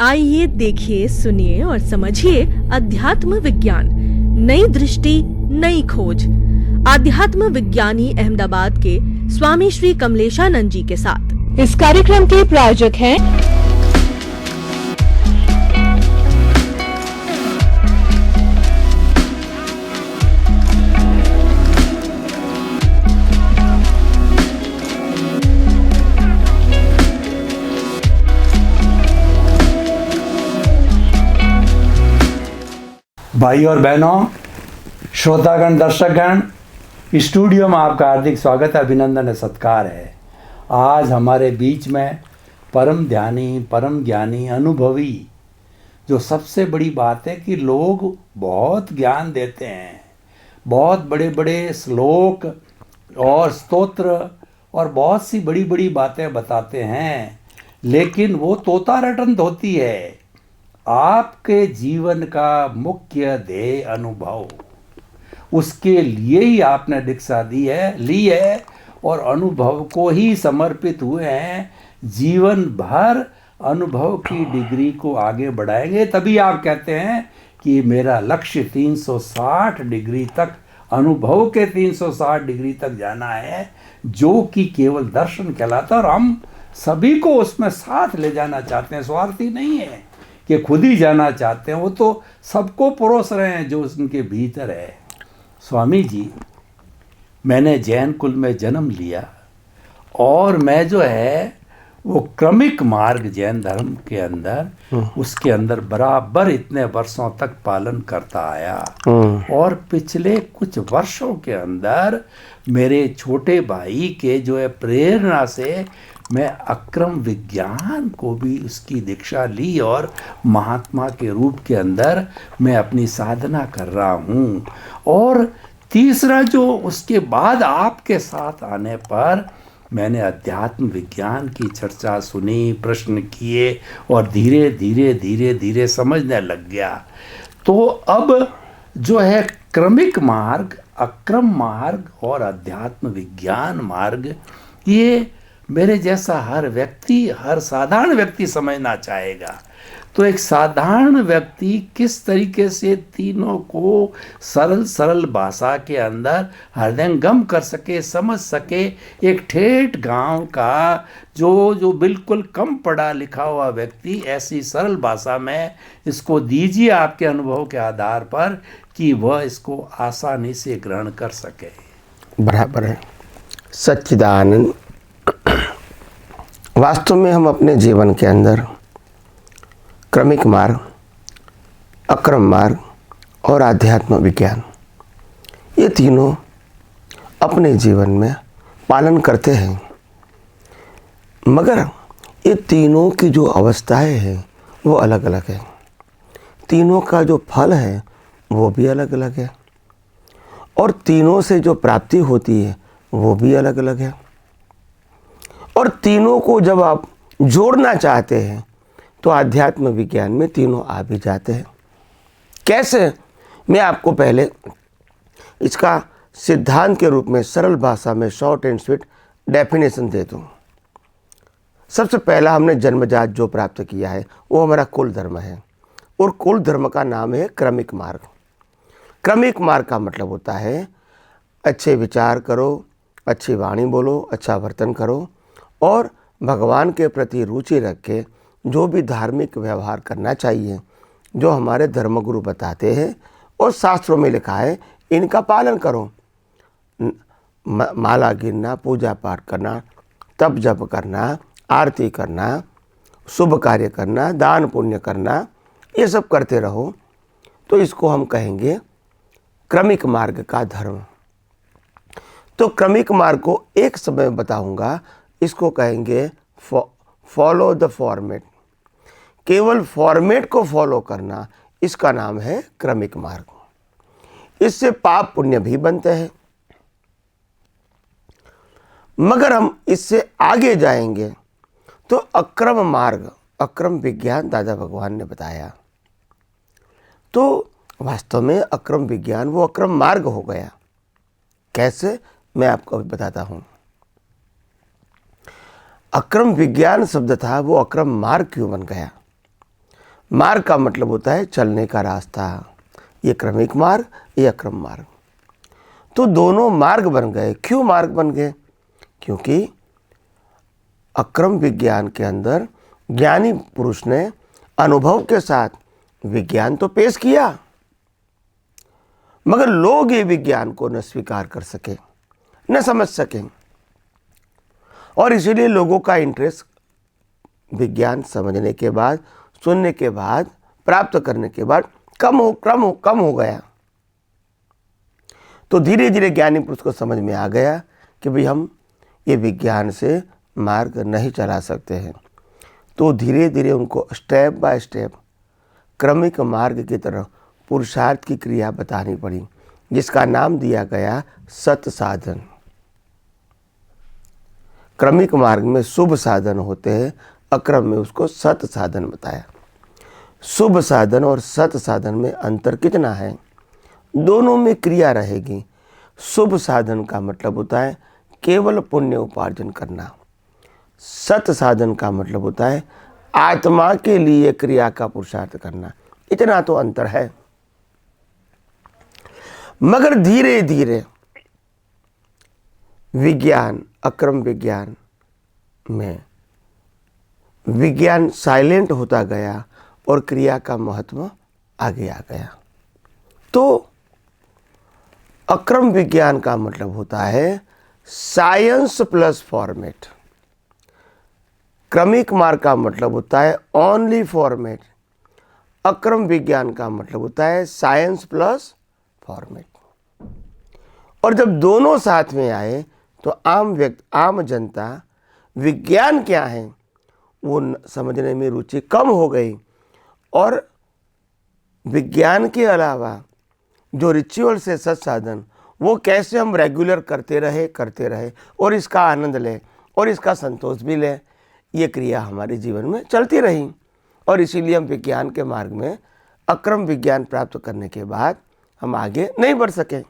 आइए देखिए, सुनिए और समझिए अध्यात्म विज्ञान, नई दृष्टि, नई खोज। आध्यात्म विज्ञानी अहमदाबाद के स्वामी श्री कमलेशानंद जी के साथ। इस कार्यक्रम के प्रायोजक हैं भाई और बहनों, श्रोतागण, दर्शकगण, स्टूडियो में आपका हार्दिक स्वागत है, अभिनंदन है, सत्कार है। आज हमारे बीच में परम ध्यानी, परम ज्ञानी, अनुभवी, जो सबसे बड़ी बात है कि लोग बहुत ज्ञान देते हैं, बहुत बड़े बड़े श्लोक और स्तोत्र और बहुत सी बड़ी बड़ी बातें बताते हैं, लेकिन वो तोता रटन होती है। आपके जीवन का मुख्य ध्येय अनुभव, उसके लिए ही आपने दीक्षा ली है और अनुभव को ही समर्पित हुए हैं। जीवन भर अनुभव की डिग्री को आगे बढ़ाएंगे, तभी आप कहते हैं कि मेरा लक्ष्य 360 डिग्री तक, अनुभव के 360 डिग्री तक जाना है, जो कि केवल दर्शन कहलाता है। और हम सभी को उसमें साथ ले जाना चाहते हैं, स्वार्थी नहीं है कि खुद ही जाना चाहते हैं, वो तो सबको परोस रहे हैं जो उनके भीतर है। स्वामी जी, मैंने जैन कुल में जन्म लिया और मैं जो है वो क्रमिक मार्ग जैन धर्म के अंदर, उसके अंदर बराबर इतने वर्षों तक पालन करता आया। और पिछले कुछ वर्षों के अंदर मेरे छोटे भाई के जो है प्रेरणा से मैं अक्रम विज्ञान को भी उसकी दीक्षा ली और महात्मा के रूप के अंदर मैं अपनी साधना कर रहा हूँ। और तीसरा, जो उसके बाद आपके साथ आने पर मैंने अध्यात्म विज्ञान की चर्चा सुनी, प्रश्न किए और धीरे धीरे धीरे धीरे समझने लग गया। तो अब जो है क्रमिक मार्ग, अक्रम मार्ग और अध्यात्म विज्ञान मार्ग, ये मेरे जैसा हर व्यक्ति, हर साधारण व्यक्ति समझना चाहेगा। तो एक साधारण व्यक्ति किस तरीके से तीनों को सरल सरल भाषा के अंदर हृदयंगम कर सके, समझ सके। एक ठेठ गांव का जो बिल्कुल कम पढ़ा लिखा हुआ व्यक्ति ऐसी सरल भाषा में इसको दीजिए आपके अनुभव के आधार पर कि वह इसको आसानी से ग्रहण कर सके। बराबर है। सच्चिदानंद। वास्तव में हम अपने जीवन के अंदर क्रमिक मार्ग, अक्रम मार्ग और आध्यात्म विज्ञान, ये तीनों अपने जीवन में पालन करते हैं, मगर ये तीनों की जो अवस्थाएं हैं वो अलग अलग है। तीनों का जो फल है वो भी अलग अलग है और तीनों से जो प्राप्ति होती है वो भी अलग अलग है। और तीनों को जब आप जोड़ना चाहते हैं तो आध्यात्म विज्ञान में तीनों आ भी जाते हैं। कैसे? मैं आपको पहले इसका सिद्धांत के रूप में सरल भाषा में शॉर्ट एंड स्वीट डेफिनेशन दे दूँ। सबसे पहला, हमने जन्मजात जो प्राप्त किया है वो हमारा कुल धर्म है और कुल धर्म का नाम है क्रमिक मार्ग। क्रमिक मार्ग का मतलब होता है अच्छे विचार करो, अच्छी वाणी बोलो, अच्छा वर्तन करो और भगवान के प्रति रुचि रख के जो भी धार्मिक व्यवहार करना चाहिए, जो हमारे धर्मगुरु बताते हैं और शास्त्रों में लिखा है, इनका पालन करो। माला गिनना, पूजा पाठ करना, तप जप करना, आरती करना, शुभ कार्य करना, दान पुण्य करना, ये सब करते रहो। तो इसको हम कहेंगे क्रमिक मार्ग का धर्म। तो क्रमिक मार्ग को एक समय बताऊंगा, इसको कहेंगे फॉलो द फॉर्मेट। केवल फॉर्मेट को फॉलो करना, इसका नाम है क्रमिक मार्ग। इससे पाप पुण्य भी बनते हैं, मगर हम इससे आगे जाएंगे तो अक्रम मार्ग, अक्रम विज्ञान दादा भगवान ने बताया। तो वास्तव में अक्रम विज्ञान वो अक्रम मार्ग हो गया। कैसे? मैं आपको बताता हूं। अक्रम विज्ञान शब्द था, वो अक्रम मार्ग क्यों बन गया? मार्ग का मतलब होता है चलने का रास्ता। ये क्रमिक मार्ग, ये अक्रम मार्ग। तो दोनों मार्ग बन गए। क्यों मार्ग बन गए? क्योंकि अक्रम विज्ञान के अंदर ज्ञानी पुरुष ने अनुभव के साथ विज्ञान तो पेश किया, मगर लोग ये विज्ञान को न स्वीकार कर सके, न समझ सके, और इसीलिए लोगों का इंटरेस्ट विज्ञान समझने के बाद, सुनने के बाद, प्राप्त करने के बाद कम हो गया। तो धीरे धीरे ज्ञानी पुरुष को समझ में आ गया कि भाई हम ये विज्ञान से मार्ग नहीं चला सकते हैं। तो धीरे धीरे उनको स्टेप बाय स्टेप क्रमिक मार्ग की तरफ पुरुषार्थ की क्रिया बतानी पड़ी, जिसका नाम दिया गया सत साधन। क्रमिक मार्ग में शुभ साधन होते हैं, अक्रम में उसको सत साधन बताया। शुभ साधन और सत साधन में अंतर कितना है? दोनों में क्रिया रहेगी। शुभ साधन का मतलब होता है केवल पुण्य उपार्जन करना। सत साधन का मतलब होता है आत्मा के लिए क्रिया का पुरुषार्थ करना। इतना तो अंतर है। मगर धीरे धीरे विज्ञान, अक्रम विज्ञान में विज्ञान साइलेंट होता गया और क्रिया का महत्व आगे आ गया। तो अक्रम विज्ञान का मतलब होता है साइंस प्लस फॉर्मेट। क्रमिक मार्ग का मतलब होता है ओनली फॉर्मेट। अक्रम विज्ञान का मतलब होता है साइंस प्लस फॉर्मेट। और जब दोनों साथ में आए तो आम जनता विज्ञान क्या है वो समझने में रुचि कम हो गई, और विज्ञान के अलावा जो रिचुअल से सत्साधन, वो कैसे हम रेगुलर करते रहे और इसका आनंद लें और इसका संतोष भी लें, ये क्रिया हमारे जीवन में चलती रही। और इसीलिए हम विज्ञान के मार्ग में अक्रम विज्ञान प्राप्त करने के बाद हम आगे नहीं बढ़ सके।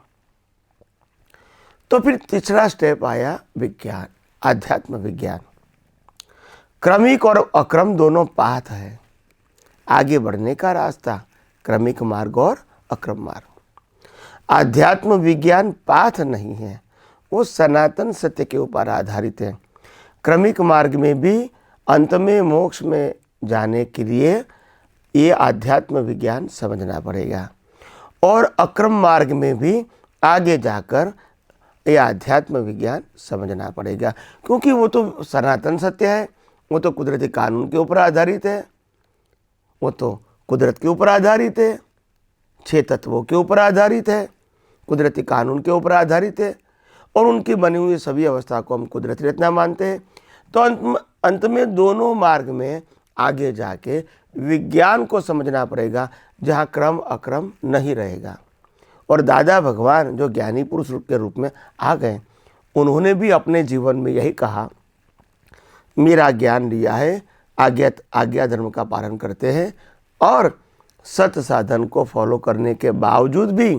तो फिर तीसरा स्टेप आया विज्ञान, आध्यात्म विज्ञान। क्रमिक और अक्रम दोनों पाथ है, आगे बढ़ने का रास्ता, क्रमिक मार्ग और अक्रम मार्ग। आध्यात्म विज्ञान पाथ नहीं है, वो सनातन सत्य के ऊपर आधारित है। क्रमिक मार्ग में भी अंत में मोक्ष में जाने के लिए ये आध्यात्म विज्ञान समझना पड़ेगा, और अक्रम मार्ग में भी आगे जाकर ये आध्यात्म विज्ञान समझना पड़ेगा, क्योंकि वो तो सनातन सत्य है, वो तो कुदरती कानून के ऊपर आधारित है, वो तो कुदरत के ऊपर आधारित है, 6 तत्वों के ऊपर आधारित है, कुदरती कानून के ऊपर आधारित है, और उनकी बनी हुई सभी अवस्था को हम कुदरती रचना मानते हैं। तो अंत में दोनों मार्ग में आगे जाके विज्ञान को समझना पड़ेगा, जहाँ क्रम अक्रम नहीं रहेगा। और दादा भगवान जो ज्ञानी पुरुष के रूप में आ गए, उन्होंने भी अपने जीवन में यही कहा, मेरा ज्ञान लिया है, आज्ञा धर्म का पालन करते हैं, और सत साधन को फॉलो करने के बावजूद भी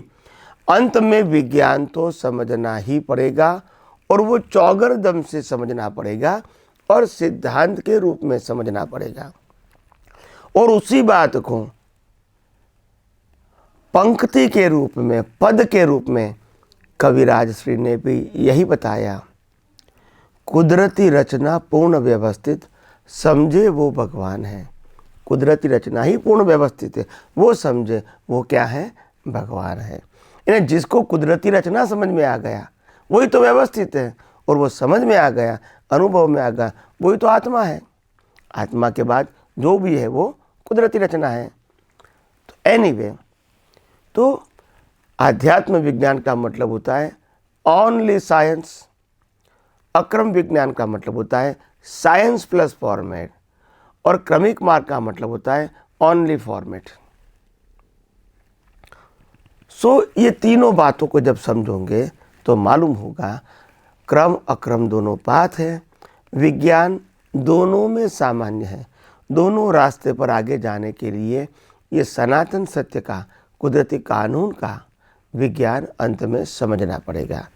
अंत में विज्ञान तो समझना ही पड़ेगा, और वो चौगरदम से समझना पड़ेगा और सिद्धांत के रूप में समझना पड़ेगा। और उसी बात को पंक्ति के रूप में, पद के रूप में कविराज श्री ने भी यही बताया, कुदरती रचना पूर्ण व्यवस्थित, समझे वो भगवान है। कुदरती रचना ही पूर्ण व्यवस्थित है, वो समझे वो क्या है, भगवान है। यानी जिसको कुदरती रचना समझ में आ गया वही तो व्यवस्थित है, और वो समझ में आ गया, अनुभव में आ गया, वही तो आत्मा है। आत्मा के बाद जो भी है वो कुदरती रचना है। तो एनीवे, तो आध्यात्म विज्ञान का मतलब होता है ओनली साइंस, अक्रम विज्ञान का मतलब होता है साइंस प्लस फॉर्मेट, और क्रमिक मार्ग का मतलब होता है ओनली फॉर्मेट। ये तीनों बातों को जब समझोगे तो मालूम होगा क्रम अक्रम दोनों पाथ है, विज्ञान दोनों में सामान्य है। दोनों रास्ते पर आगे जाने के लिए ये सनातन सत्य का, कुदरती कानून का विज्ञान अंत में समझना पड़ेगा।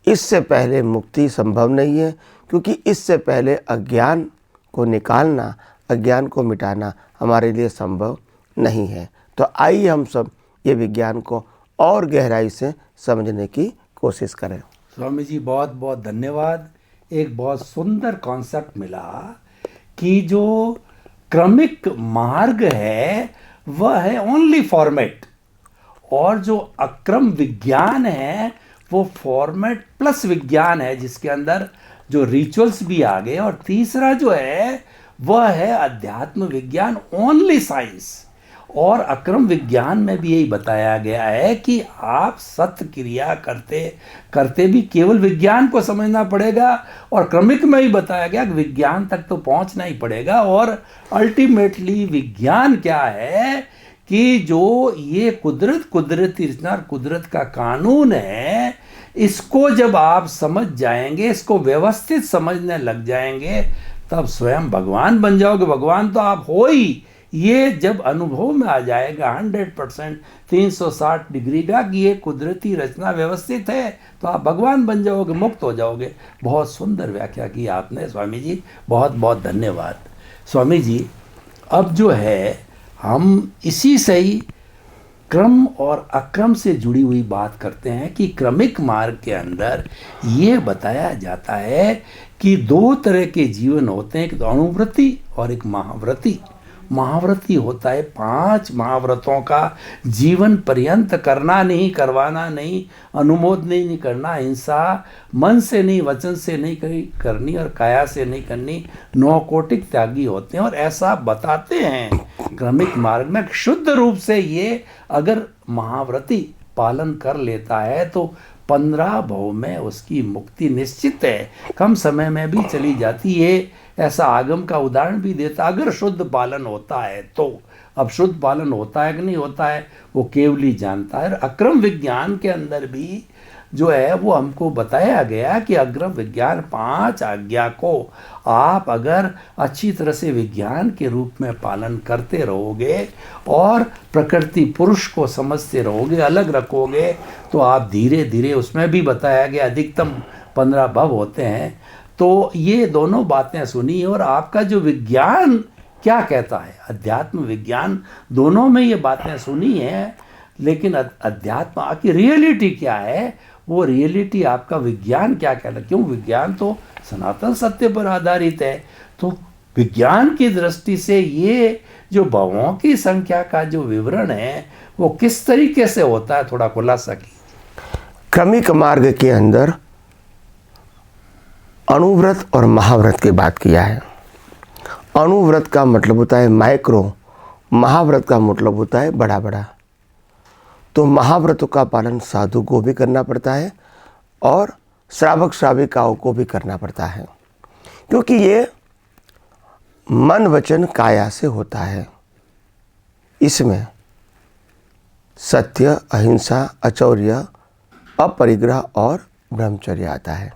इससे पहले मुक्ति संभव नहीं है, क्योंकि इससे पहले अज्ञान को निकालना, अज्ञान को मिटाना हमारे लिए संभव नहीं है। तो आइए हम सब ये विज्ञान को और गहराई से समझने की कोशिश करें। स्वामी जी बहुत बहुत धन्यवाद। एक बहुत सुंदर कॉन्सेप्ट मिला कि जो क्रमिक मार्ग है वह है ओनली फॉर्मेट, और जो अक्रम विज्ञान है वो फॉर्मेट प्लस विज्ञान है, जिसके अंदर जो रिचुअल्स भी आ गए। और तीसरा जो है वह है अध्यात्म विज्ञान, ओनली साइंस। और अक्रम विज्ञान में भी यही बताया गया है कि आप सत्य क्रिया करते करते भी केवल विज्ञान को समझना पड़ेगा, और क्रमिक में ही बताया गया कि विज्ञान तक तो पहुंचना ही पड़ेगा। और अल्टीमेटली विज्ञान क्या है कि जो ये कुदरती रचना और कुदरत का कानून है, इसको जब आप समझ जाएंगे, इसको व्यवस्थित समझने लग जाएंगे, तब स्वयं भगवान बन जाओगे। भगवान तो आप हो ही, ये जब अनुभव में आ जाएगा 100% 360 डिग्री का कि ये कुदरती रचना व्यवस्थित है, तो आप भगवान बन जाओगे, मुक्त हो जाओगे। बहुत सुंदर व्याख्या की आपने स्वामी जी, बहुत बहुत धन्यवाद। स्वामी जी अब जो है हम इसी से ही क्रम और अक्रम से जुड़ी हुई बात करते हैं कि क्रमिक मार्ग के अंदर ये बताया जाता है कि 2 तरह के जीवन होते हैं, एक तो अणुव्रती और एक महाव्रती। महाव्रती होता है 5 महाव्रतों का जीवन पर्यंत करना नहीं, करवाना नहीं, अनुमोदन नहीं करना, हिंसा मन से नहीं, वचन से नहीं करनी और काया से नहीं करनी, 9 कोटिक त्यागी होते हैं। और ऐसा बताते हैं क्रमिक मार्ग में शुद्ध रूप से ये अगर महाव्रती पालन कर लेता है तो 15 भव में उसकी मुक्ति निश्चित है, कम समय में भी चली जाती है। ऐसा आगम का उदाहरण भी देता, अगर शुद्ध पालन होता है तो। अब शुद्ध पालन होता है कि नहीं होता है वो केवल ही जानता है। अक्रम विज्ञान के अंदर भी जो है वो हमको बताया गया कि अक्रम विज्ञान 5 आज्ञा को आप अगर अच्छी तरह से विज्ञान के रूप में पालन करते रहोगे और प्रकृति पुरुष को समझते रहोगे, अलग रखोगे, तो आप धीरे धीरे, उसमें भी बताया गया अधिकतम 15 भव होते हैं। तो ये दोनों बातें सुनी और आपका जो विज्ञान क्या कहता है, अध्यात्म विज्ञान, दोनों में ये बातें सुनी हैं, लेकिन अध्यात्म की रियलिटी क्या है, वो रियलिटी आपका विज्ञान क्या कहता है। क्यों? विज्ञान तो सनातन सत्य पर आधारित है। तो विज्ञान की दृष्टि से ये जो भवों की संख्या का जो विवरण है वो किस तरीके से होता है, थोड़ा खुलासा की। क्रमिक मार्ग के अंदर अणुव्रत और महाव्रत की बात किया है। अणुव्रत का मतलब होता है माइक्रो, महाव्रत का मतलब होता है बड़ा बड़ा। तो महाव्रतों का पालन साधु को भी करना पड़ता है और श्रावक श्राविकाओं को भी करना पड़ता है, क्योंकि ये मन वचन काया से होता है। इसमें सत्य, अहिंसा, अचौर्य, अपरिग्रह और ब्रह्मचर्य आता है।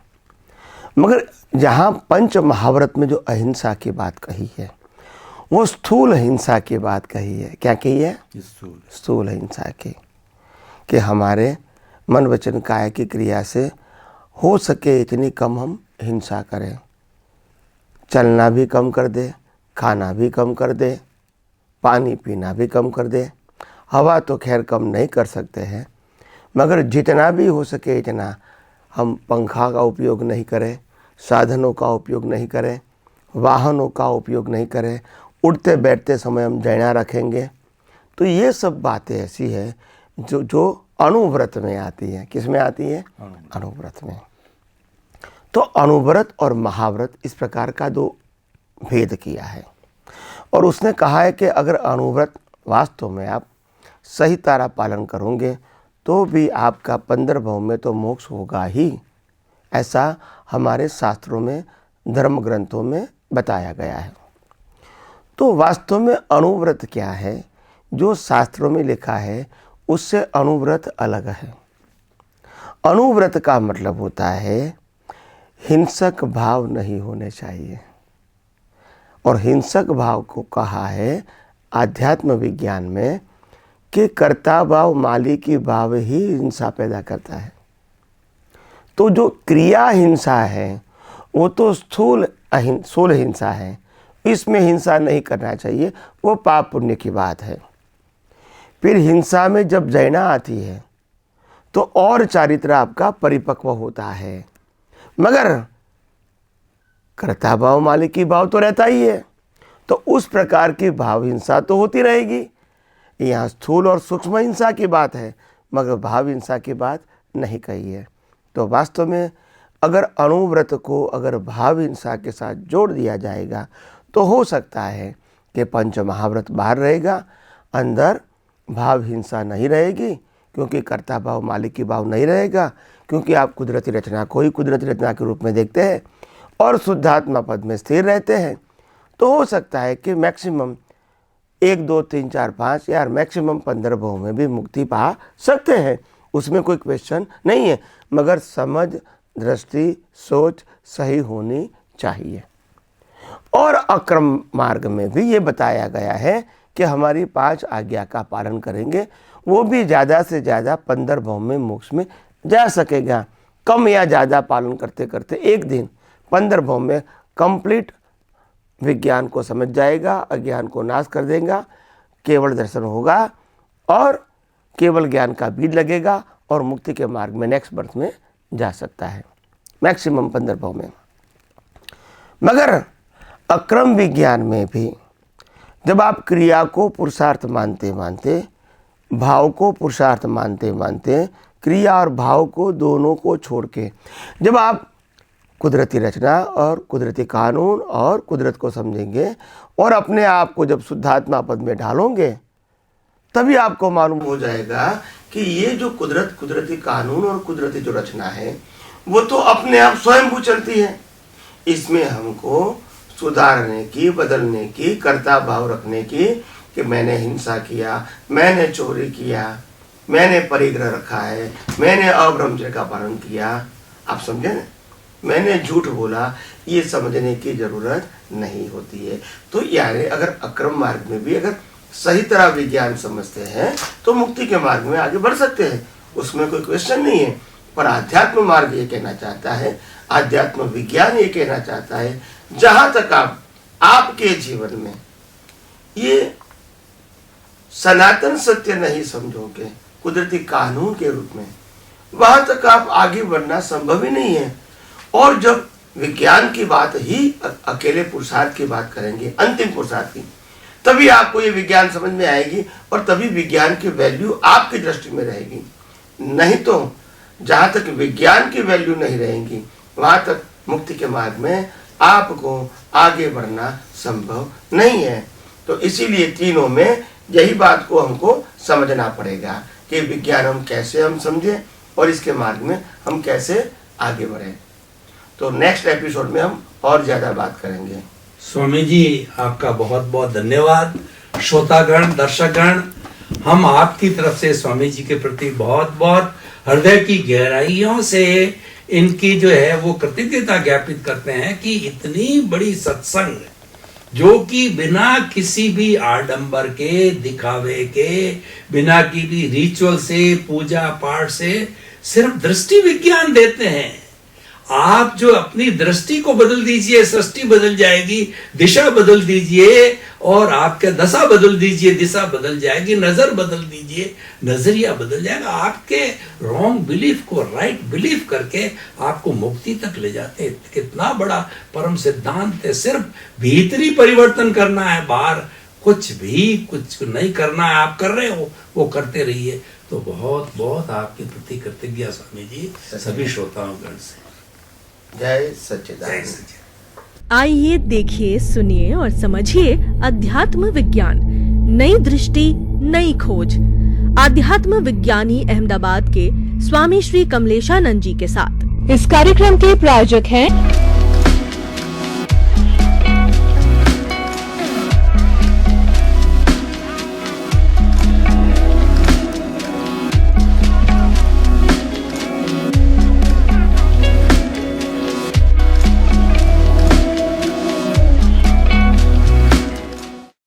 मगर जहाँ पंच महाव्रत में जो अहिंसा की बात कही है वो स्थूल हिंसा की बात कही है। क्या कही है? स्थूल हिंसा की, कि हमारे मन वचन काया की क्रिया से हो सके इतनी कम हम हिंसा करें। चलना भी कम कर दे, खाना भी कम कर दे, पानी पीना भी कम कर दे। हवा तो खैर कम नहीं कर सकते हैं, मगर जितना भी हो सके इतना हम पंखा का उपयोग नहीं करें, साधनों का उपयोग नहीं करें, वाहनों का उपयोग नहीं करें, उठते बैठते समय हम जैना रखेंगे। तो ये सब बातें ऐसी है जो अणुव्रत में आती है। किस में आती है? अणुव्रत में। तो अणुव्रत और महाव्रत इस प्रकार का दो भेद किया है। और उसने कहा है कि अगर अणुव्रत वास्तव में आप सही तरह पालन करोगे तो भी आपका 15 भव में तो मोक्ष होगा ही, ऐसा हमारे शास्त्रों में, धर्म ग्रंथों में बताया गया है। तो वास्तव में अणुव्रत क्या है? जो शास्त्रों में लिखा है उससे अणुव्रत अलग है। अणुव्रत का मतलब होता है हिंसक भाव नहीं होने चाहिए, और हिंसक भाव को कहा है आध्यात्म विज्ञान में कि कर्ता भाव, मालिकी भाव ही हिंसा पैदा करता है। तो जो क्रिया हिंसा है वो तो स्थूल हिंसा है, इसमें हिंसा नहीं करना चाहिए, वो पाप पुण्य की बात है। फिर हिंसा में जब जैना आती है तो और चारित्र आपका परिपक्व होता है, मगर कर्ता भाव मालिकी भाव तो रहता ही है। तो उस प्रकार की भाव हिंसा तो होती रहेगी। यहाँ स्थूल और सूक्ष्म हिंसा की बात है, मगर भाव हिंसा की बात नहीं कही है। तो वास्तव में अगर अणुव्रत को अगर भाव हिंसा के साथ जोड़ दिया जाएगा तो हो सकता है कि पंच महाव्रत बाहर रहेगा, अंदर भाव हिंसा नहीं रहेगी, क्योंकि कर्ता भाव मालिकी भाव नहीं रहेगा, क्योंकि आप कुदरती रचना को ही कुदरती रचना के रूप में देखते हैं और शुद्धात्मा पद में स्थिर रहते हैं। तो हो सकता है कि मैक्सिमम 1, 2, 3, 4, 5 या मैक्सिमम 15 भाव में भी मुक्ति पा सकते हैं, उसमें कोई क्वेश्चन नहीं है, मगर समझ, दृष्टि, सोच सही होनी चाहिए। और अक्रम मार्ग में भी ये बताया गया है कि हमारी 5 आज्ञा का पालन करेंगे, वो भी ज़्यादा से ज़्यादा 15 भाव में मोक्ष में जा सकेगा। कम या ज़्यादा पालन करते करते एक दिन 15 भाव में कंप्लीट विज्ञान को समझ जाएगा, अज्ञान को नाश कर देगा, केवल दर्शन होगा और केवल ज्ञान का बीज लगेगा और मुक्ति के मार्ग में नेक्स्ट बर्थ में जा सकता है, मैक्सिमम 15 भाव में। मगर अक्रम विज्ञान में भी जब आप क्रिया को पुरुषार्थ मानते मानते, भाव को पुरुषार्थ मानते मानते, क्रिया और भाव को दोनों को छोड़ के जब आप कुदरती रचना और कुदरती कानून और कुदरत को समझेंगे और अपने आप को जब शुद्धात्मा पद में ढालोगे, तभी आपको मालूम हो जाएगा कि ये जो कुदरत, कुदरती कानून और कुदरती जो रचना है वो तो अपने आप स्वयंभू चलती है। इसमें हमको सुधारने की, बदलने की, कर्ता भाव रखने की कि मैंने हिंसा किया, मैंने चोरी किया, मैंने परिग्रह रखा है, मैंने अब्रह्मचर्य का पालन किया, आप समझे ना, मैंने झूठ बोला, ये समझने की जरूरत नहीं होती है। तो यानी अगर अक्रम मार्ग में भी अगर सही तरह विज्ञान समझते हैं तो मुक्ति के मार्ग में आगे बढ़ सकते हैं, उसमें कोई क्वेश्चन नहीं है। पर आध्यात्म मार्ग ये कहना चाहता है, आध्यात्म विज्ञान ये कहना चाहता है, जहां तक आप आपके जीवन में ये सनातन सत्य नहीं समझोगे कुदरती कानून के रूप में, वहां तक आप आगे बढ़ना संभव ही नहीं है। और जब विज्ञान की बात ही अकेले पुरुषार्थ की बात करेंगे, अंतिम पुरुषार्थ की, तभी आपको ये विज्ञान समझ में आएगी और तभी विज्ञान की वैल्यू आपकी दृष्टि में रहेगी। नहीं तो जहां तक विज्ञान की वैल्यू नहीं रहेगी, वहां तक मुक्ति के मार्ग में आपको आगे बढ़ना संभव नहीं है। तो इसीलिए तीनों में यही बात को हमको समझना पड़ेगा कि विज्ञान हम कैसे हम समझें और इसके मार्ग में हम कैसे आगे बढ़ें। तो नेक्स्ट एपिसोड में हम और ज्यादा बात करेंगे। स्वामी जी, आपका बहुत बहुत धन्यवाद। श्रोतागण, दर्शकगण, हम आपकी तरफ से स्वामी जी के प्रति बहुत बहुत हृदय की गहराइयों से इनकी जो है वो कृतज्ञता ज्ञापित करते हैं कि इतनी बड़ी सत्संग जो कि बिना किसी भी आडंबर के, दिखावे के, बिना की भी रिचुअल से, पूजा पाठ से, सिर्फ दृष्टि विज्ञान देते हैं। आप जो अपनी दृष्टि को बदल दीजिए, सृष्टि बदल जाएगी, दिशा बदल दीजिए और आपके दशा बदल दीजिए, दिशा बदल जाएगी, नजर बदल दीजिए, नजरिया बदल जाएगा। आपके रॉन्ग बिलीफ को राइट बिलीफ करके आपको मुक्ति तक ले जाते हैं। कितना बड़ा परम सिद्धांत है। सिर्फ भीतरी परिवर्तन करना है, बाहर कुछ नहीं करना है। आप कर रहे हो, वो करते रहिए। तो बहुत बहुत आपके प्रति कृतज्ञ स्वामी जी, सभी श्रोताओं गण से। जय सच्चिदानंद। आइए देखिए, सुनिए और समझिए अध्यात्म विज्ञान, नई दृष्टि, नई खोज। आध्यात्म विज्ञानी अहमदाबाद के स्वामी श्री कमलेशानंद जी के साथ। इस कार्यक्रम के प्रायोजक हैं